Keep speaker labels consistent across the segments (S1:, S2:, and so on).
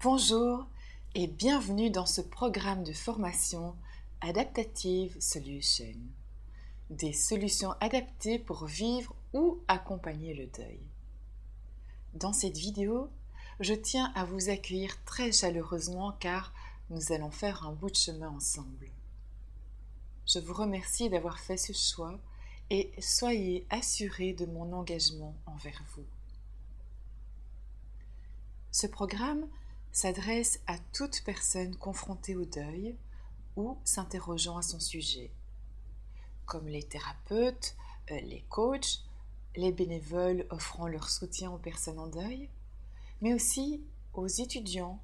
S1: Bonjour et bienvenue dans ce programme de formation Adaptative Solution. Des solutions adaptées pour vivre ou accompagner le deuil. Dans cette vidéo, je tiens à vous accueillir très chaleureusement car nous allons faire un bout de chemin ensemble. Je vous remercie d'avoir fait ce choix et soyez assurés de mon engagement envers vous. Ce programme s'adresse à toute personne confrontée au deuil ou s'interrogeant à son sujet, comme les thérapeutes, les coachs, les bénévoles offrant leur soutien aux personnes en deuil, mais aussi aux étudiants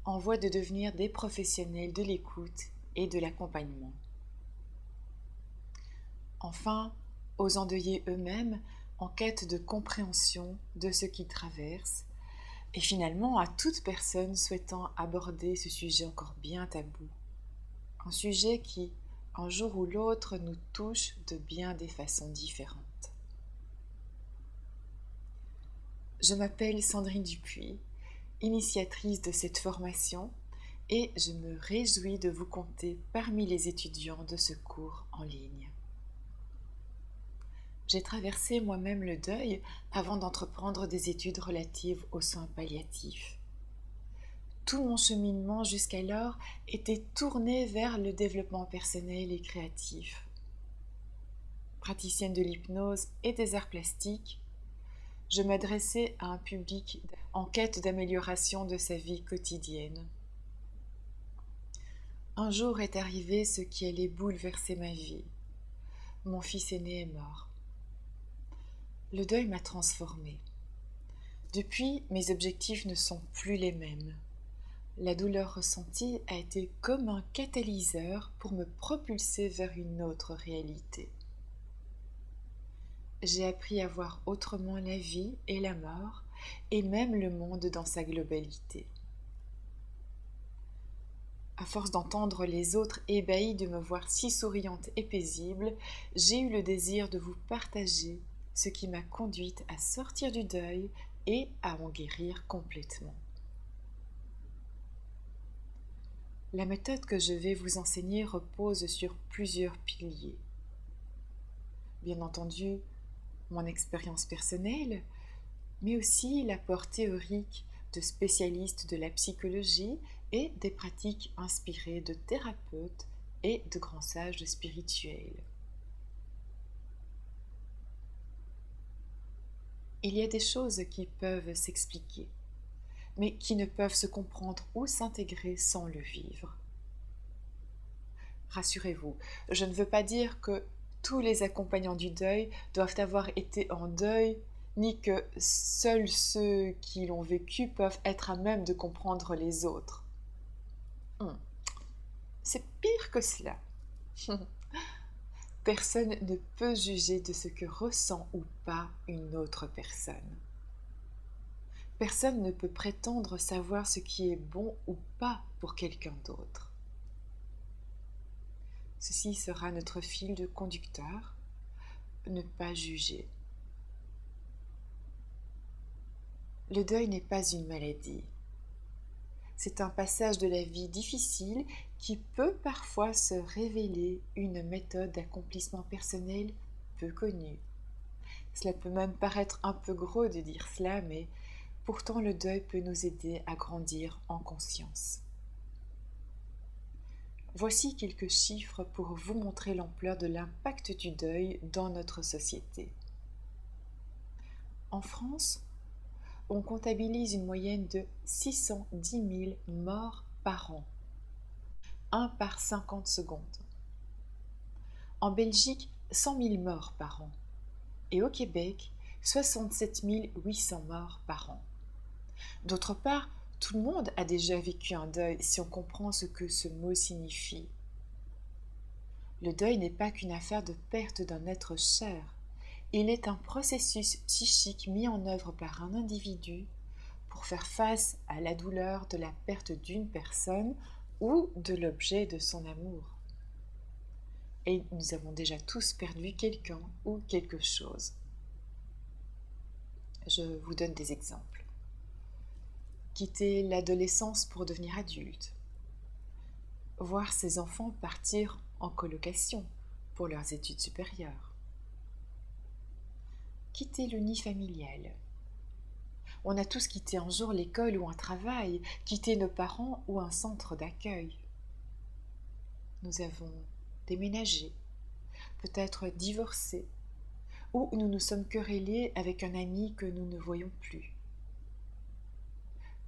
S1: en voie de devenir des professionnels de l'écoute et de l'accompagnement. Enfin, aux endeuillés eux-mêmes en quête de compréhension de ce qu'ils traversent, et finalement à toute personne souhaitant aborder ce sujet encore bien tabou. Un sujet qui, un jour ou l'autre, nous touche de bien des façons différentes. Je m'appelle Sandrine Dupuis, initiatrice de cette formation, et je me réjouis de vous compter parmi les étudiants de ce cours en ligne. J'ai traversé moi-même le deuil avant d'entreprendre des études relatives aux soins palliatifs. Tout mon cheminement jusqu'alors était tourné vers le développement personnel et créatif. Praticienne de l'hypnose et des arts plastiques, je m'adressais à un public en quête d'amélioration de sa vie quotidienne. Un jour est arrivé ce qui allait bouleverser ma vie. Mon fils aîné est mort. Le deuil m'a transformée. Depuis, mes objectifs ne sont plus les mêmes. La douleur ressentie a été comme un catalyseur pour me propulser vers une autre réalité. J'ai appris à voir autrement la vie et la mort, et même le monde dans sa globalité. À force d'entendre les autres ébahis de me voir si souriante et paisible, j'ai eu le désir de vous partager ce qui m'a conduite à sortir du deuil et à en guérir complètement. La méthode que je vais vous enseigner repose sur plusieurs piliers. Bien entendu, mon expérience personnelle, mais aussi l'apport théorique de spécialistes de la psychologie et des pratiques inspirées de thérapeutes et de grands sages spirituels. Il y a des choses qui peuvent s'expliquer, mais qui ne peuvent se comprendre ou s'intégrer sans le vivre. Rassurez-vous, je ne veux pas dire que tous les accompagnants du deuil doivent avoir été en deuil, ni que seuls ceux qui l'ont vécu peuvent être à même de comprendre les autres. C'est pire que cela. Personne ne peut juger de ce que ressent ou pas une autre personne. Personne ne peut prétendre savoir ce qui est bon ou pas pour quelqu'un d'autre. Ceci sera notre fil de conducteur, ne pas juger. Le deuil n'est pas une maladie. C'est un passage de la vie difficile qui peut parfois se révéler une méthode d'accomplissement personnel peu connue. Cela peut même paraître un peu gros de dire cela, mais pourtant le deuil peut nous aider à grandir en conscience. Voici quelques chiffres pour vous montrer l'ampleur de l'impact du deuil dans notre société. En France, on comptabilise une moyenne de 610 000 morts par an, 1 par 50 secondes. En Belgique, 100 000 morts par an. Et au Québec, 67 800 morts par an. D'autre part, tout le monde a déjà vécu un deuil si on comprend ce que ce mot signifie. Le deuil n'est pas qu'une affaire de perte d'un être cher. Il est un processus psychique mis en œuvre par un individu pour faire face à la douleur de la perte d'une personne ou de l'objet de son amour. Et nous avons déjà tous perdu quelqu'un ou quelque chose. Je vous donne des exemples. quitter l'adolescence pour devenir adulte, voir ses enfants partir en colocation pour leurs études supérieures, quitter le nid familial. On a tous quitté un jour l'école ou un travail, quitté nos parents ou un centre d'accueil. Nous avons déménagé, peut-être divorcé, ou nous nous sommes querellés avec un ami que nous ne voyons plus.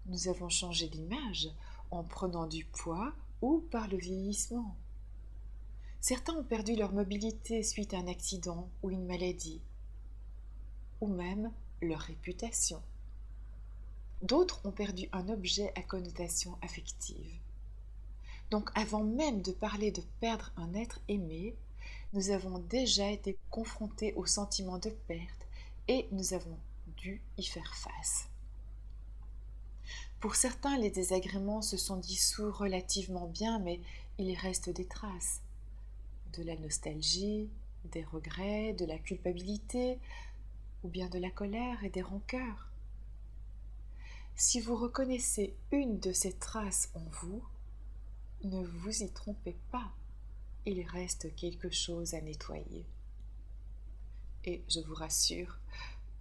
S1: Nous avons changé d'image en prenant du poids ou par le vieillissement. Certains ont perdu leur mobilité suite à un accident ou une maladie, ou même leur réputation. D'autres ont perdu un objet à connotation affective. Donc avant même de parler de perdre un être aimé, nous avons déjà été confrontés au sentiment de perte et nous avons dû y faire face. Pour certains, les désagréments se sont dissous relativement bien, mais il reste des traces. De la nostalgie, des regrets, de la culpabilité, ou bien de la colère et des rancœurs. Si vous reconnaissez une de ces traces en vous, ne vous y trompez pas, il reste quelque chose à nettoyer. Et je vous rassure,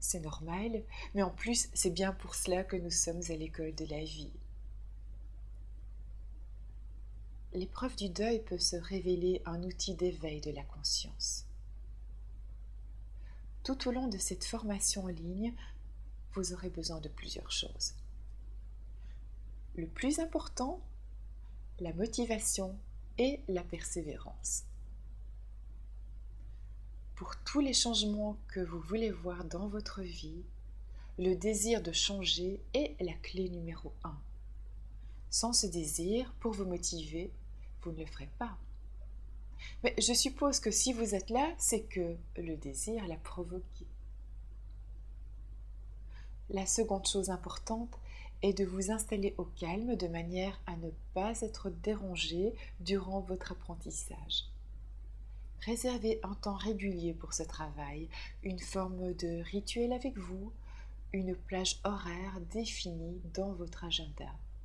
S1: c'est normal, mais en plus, c'est bien pour cela que nous sommes à l'école de la vie. L'épreuve du deuil peut se révéler un outil d'éveil de la conscience. Tout au long de cette formation en ligne, vous aurez besoin de plusieurs choses. Le plus important, la motivation et la persévérance. Pour tous les changements que vous voulez voir dans votre vie, le désir de changer est la clé numéro 1. Sans ce désir, pour vous motiver, vous ne le ferez pas. Mais je suppose que si vous êtes là, c'est que le désir l'a provoqué. La seconde chose importante est de vous installer au calme de manière à ne pas être dérangé durant votre apprentissage. Réservez un temps régulier pour ce travail, une forme de rituel avec vous, une plage horaire définie dans votre agenda.